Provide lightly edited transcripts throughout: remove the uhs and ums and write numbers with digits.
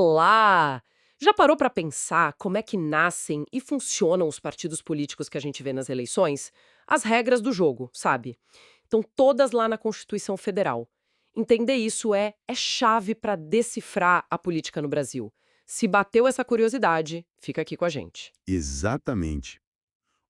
Olá! Já parou para pensar como é que nascem e funcionam os partidos políticos que a gente vê nas eleições? As regras do jogo, sabe? Estão todas lá na Constituição Federal. Entender isso é chave para decifrar a política no Brasil. Se bateu essa curiosidade, fica aqui com a gente. Exatamente.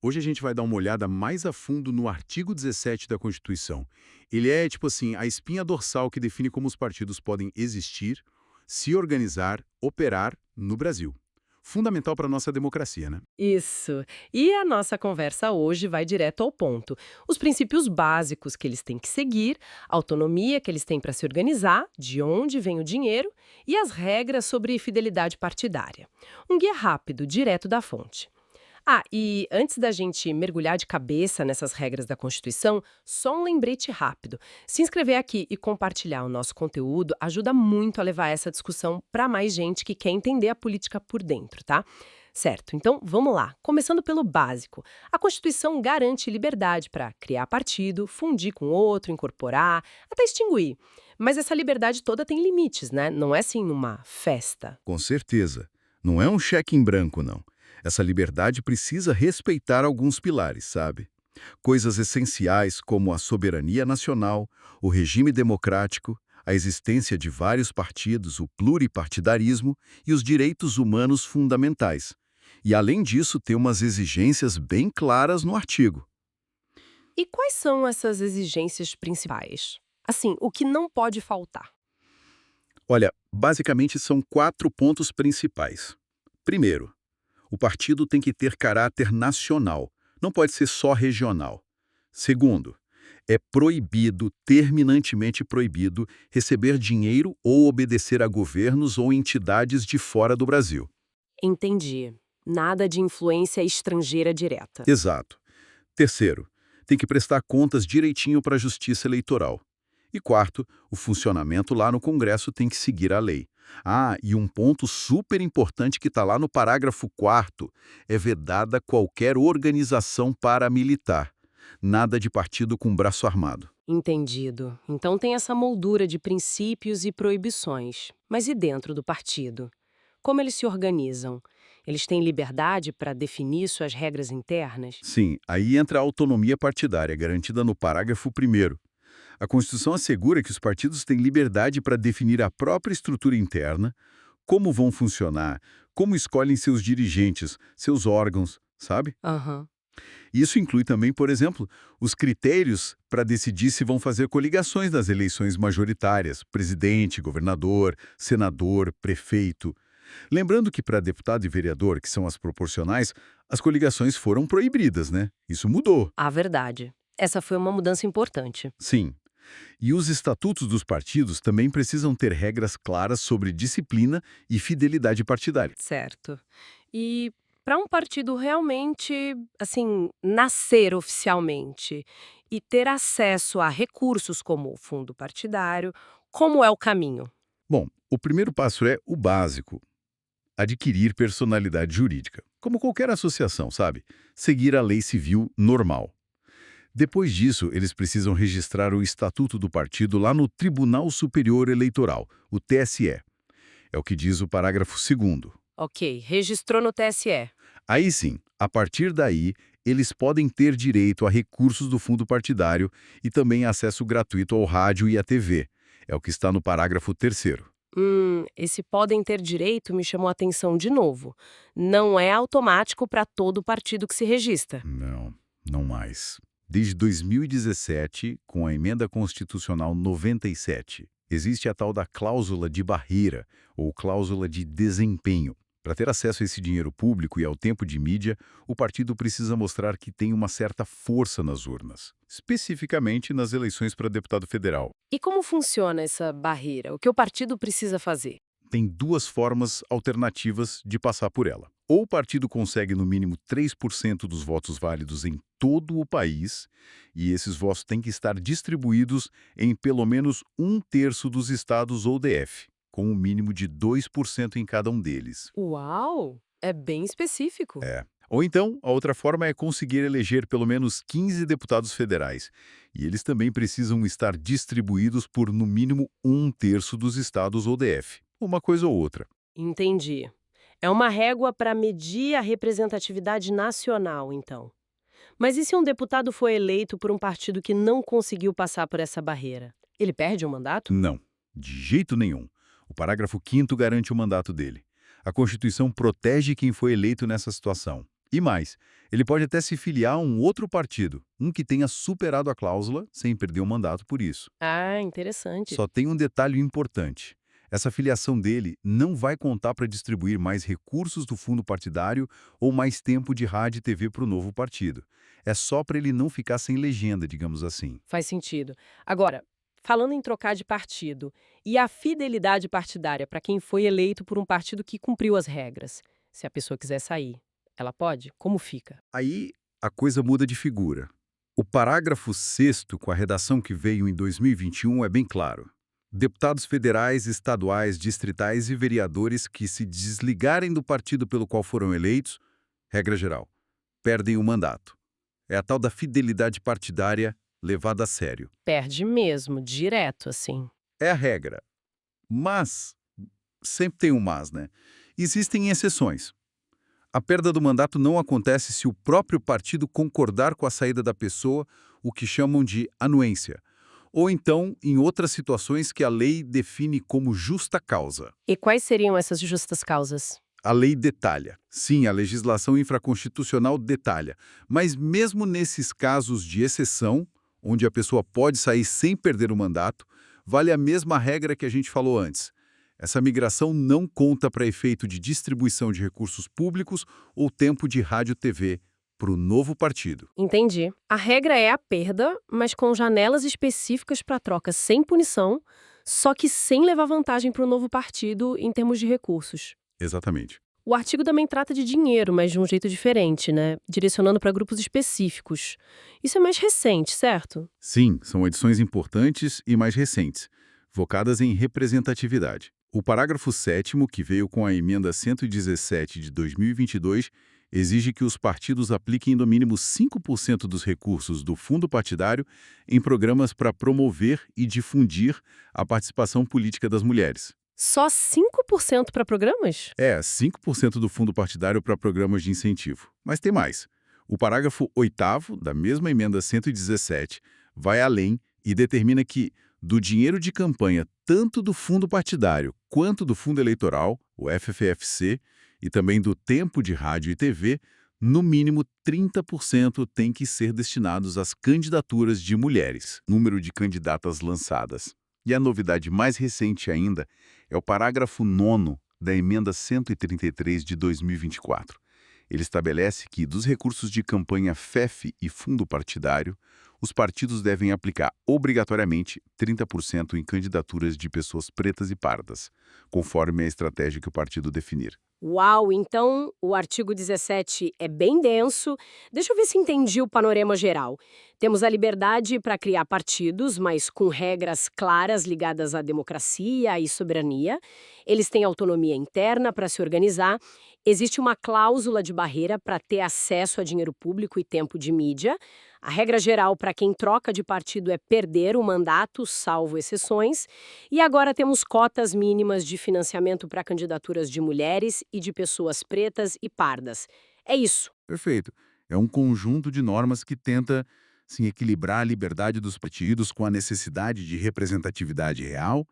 Hoje a gente vai dar uma olhada mais a fundo no artigo 17 da Constituição. Ele é, tipo assim, a espinha dorsal que define como os partidos podem existir, se organizar, operar no Brasil. Fundamental para a nossa democracia, né? Isso. E a nossa conversa hoje vai direto ao ponto. Os princípios básicos que eles têm que seguir, a autonomia que eles têm para se organizar, de onde vem o dinheiro e as regras sobre fidelidade partidária. Um guia rápido, direto da fonte. Ah, e antes da gente mergulhar de cabeça nessas regras da Constituição, só um lembrete rápido. Se inscrever aqui e compartilhar o nosso conteúdo ajuda muito a levar essa discussão para mais gente que quer entender a política por dentro, tá? Certo, então vamos lá. Começando pelo básico. A Constituição garante liberdade para criar partido, fundir com outro, incorporar, até extinguir. Mas essa liberdade toda tem limites, né? Não é assim numa festa. Com certeza. Não é um cheque em branco, não. Essa liberdade precisa respeitar alguns pilares, sabe? Coisas essenciais como a soberania nacional, o regime democrático, a existência de vários partidos, o pluripartidarismo e os direitos humanos fundamentais. E, além disso, tem umas exigências bem claras no artigo. E quais são essas exigências principais? Assim, o que não pode faltar? Olha, basicamente são 4 pontos principais. Primeiro, o partido tem que ter caráter nacional, não pode ser só regional. Segundo, é proibido, terminantemente proibido, receber dinheiro ou obedecer a governos ou entidades de fora do Brasil. Entendi. Nada de influência estrangeira direta. Exato. Terceiro, tem que prestar contas direitinho para a Justiça Eleitoral. E quarto, o funcionamento lá no Congresso tem que seguir a lei. Ah, e um ponto super importante que está lá no parágrafo 4º é vedada qualquer organização paramilitar. Nada de partido com braço armado. Entendido. Então tem essa moldura de princípios e proibições. Mas e dentro do partido? Como eles se organizam? Eles têm liberdade para definir suas regras internas? Sim, aí entra a autonomia partidária, garantida no parágrafo 1º. A Constituição assegura que os partidos têm liberdade para definir a própria estrutura interna, como vão funcionar, como escolhem seus dirigentes, seus órgãos, sabe? Aham. Isso inclui também, por exemplo, os critérios para decidir se vão fazer coligações nas eleições majoritárias, presidente, governador, senador, prefeito. Lembrando que para deputado e vereador, que são as proporcionais, as coligações foram proibidas, né? Isso mudou. A verdade. Essa foi uma mudança importante. Sim. E os estatutos dos partidos também precisam ter regras claras sobre disciplina e fidelidade partidária. Certo. E para um partido realmente, assim, nascer oficialmente e ter acesso a recursos como o fundo partidário, como é o caminho? Bom, o primeiro passo é o básico: adquirir personalidade jurídica. Como qualquer associação, sabe? Seguir a lei civil normal. Depois disso, eles precisam registrar o estatuto do partido lá no Tribunal Superior Eleitoral, o TSE. É o que diz o parágrafo 2º. Ok, registrou no TSE. Aí sim, a partir daí, eles podem ter direito a recursos do fundo partidário e também acesso gratuito ao rádio e à TV. É o que está no parágrafo 3º. Esse podem ter direito me chamou a atenção de novo. Não é automático para todo partido que se registra. Não, não mais. Desde 2017, com a Emenda Constitucional 97, existe a tal da cláusula de barreira, ou cláusula de desempenho. Para ter acesso a esse dinheiro público e ao tempo de mídia, o partido precisa mostrar que tem uma certa força nas urnas, especificamente nas eleições para deputado federal. E como funciona essa barreira? O que o partido precisa fazer? Tem duas formas alternativas de passar por ela. Ou o partido consegue no mínimo 3% dos votos válidos em todo o país, e esses votos têm que estar distribuídos em pelo menos um terço dos estados ou DF, com um mínimo de 2% em cada um deles. Uau! É bem específico. Ou então, a outra forma é conseguir eleger pelo menos 15 deputados federais, e eles também precisam estar distribuídos por no mínimo um terço dos estados ou DF, uma coisa ou outra. Entendi. É uma régua para medir a representatividade nacional, então. Mas e se um deputado foi eleito por um partido que não conseguiu passar por essa barreira? Ele perde o mandato? Não, de jeito nenhum. O parágrafo 5º garante o mandato dele. A Constituição protege quem foi eleito nessa situação. E mais, ele pode até se filiar a um outro partido, um que tenha superado a cláusula sem perder o mandato por isso. Ah, interessante. Só tem um detalhe importante. Essa filiação dele não vai contar para distribuir mais recursos do fundo partidário ou mais tempo de rádio e TV para o novo partido. É só para ele não ficar sem legenda, digamos assim. Faz sentido. Agora, falando em trocar de partido, e a fidelidade partidária para quem foi eleito por um partido que cumpriu as regras? Se a pessoa quiser sair, ela pode? Como fica? Aí a coisa muda de figura. O parágrafo 6º, com a redação que veio em 2021, é bem claro. Deputados federais, estaduais, distritais e vereadores que se desligarem do partido pelo qual foram eleitos, regra geral, perdem o mandato. É a tal da fidelidade partidária levada a sério. Perde mesmo, direto, assim. É a regra. Mas, sempre tem um mas, né? Existem exceções. A perda do mandato não acontece se o próprio partido concordar com a saída da pessoa, o que chamam de anuência, ou então em outras situações que a lei define como justa causa. E quais seriam essas justas causas? A lei detalha. Sim, a legislação infraconstitucional detalha. Mas mesmo nesses casos de exceção, onde a pessoa pode sair sem perder o mandato, vale a mesma regra que a gente falou antes. Essa migração não conta para efeito de distribuição de recursos públicos ou tempo de rádio-TV para o novo partido. Entendi. A regra é a perda, mas com janelas específicas para troca sem punição, só que sem levar vantagem para o novo partido em termos de recursos. Exatamente. O artigo também trata de dinheiro, mas de um jeito diferente, né? Direcionando para grupos específicos. Isso é mais recente, certo? Sim, são edições importantes e mais recentes, focadas em representatividade. O parágrafo 7º, que veio com a emenda 117 de 2022, exige que os partidos apliquem no mínimo 5% dos recursos do fundo partidário em programas para promover e difundir a participação política das mulheres. Só 5% para programas? 5% do fundo partidário para programas de incentivo. Mas tem mais. O parágrafo 8º da mesma emenda 117 vai além e determina que, do dinheiro de campanha tanto do fundo partidário quanto do fundo eleitoral, o FFFC, e também do tempo de rádio e TV, no mínimo 30% tem que ser destinados às candidaturas de mulheres, número de candidatas lançadas. E a novidade mais recente ainda é o parágrafo 9º da emenda 133 de 2024. Ele estabelece que, dos recursos de campanha FEF e fundo partidário, os partidos devem aplicar obrigatoriamente 30% em candidaturas de pessoas pretas e pardas, conforme a estratégia que o partido definir. Uau, então o artigo 17 é bem denso. Deixa eu ver se entendi o panorama geral. Temos a liberdade para criar partidos, mas com regras claras ligadas à democracia e soberania. Eles têm autonomia interna para se organizar. Existe uma cláusula de barreira para ter acesso a dinheiro público e tempo de mídia. A regra geral para quem troca de partido é perder o mandato, salvo exceções. E agora temos cotas mínimas de financiamento para candidaturas de mulheres e de pessoas pretas e pardas. É isso. Perfeito. É um conjunto de normas que tenta equilibrar a liberdade dos partidos com a necessidade de representatividade real,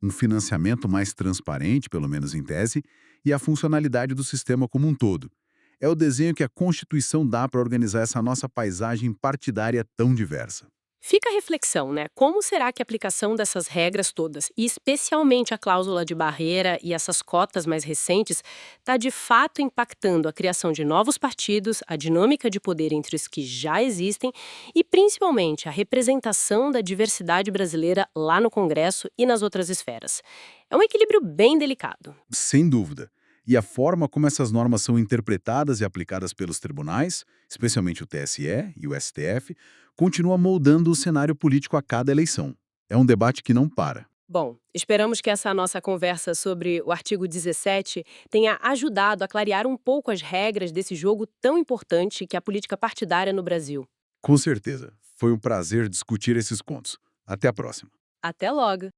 um financiamento mais transparente, pelo menos em tese, e a funcionalidade do sistema como um todo. É o desenho que a Constituição dá para organizar essa nossa paisagem partidária tão diversa. Fica a reflexão, né? Como será que a aplicação dessas regras todas, e especialmente a cláusula de barreira e essas cotas mais recentes, está de fato impactando a criação de novos partidos, a dinâmica de poder entre os que já existem e, principalmente, a representação da diversidade brasileira lá no Congresso e nas outras esferas? É um equilíbrio bem delicado. Sem dúvida. E a forma como essas normas são interpretadas e aplicadas pelos tribunais, especialmente o TSE e o STF, continua moldando o cenário político a cada eleição. É um debate que não para. Bom, esperamos que essa nossa conversa sobre o artigo 17 tenha ajudado a clarear um pouco as regras desse jogo tão importante que é a política partidária no Brasil. Com certeza. Foi um prazer discutir esses pontos. Até a próxima. Até logo!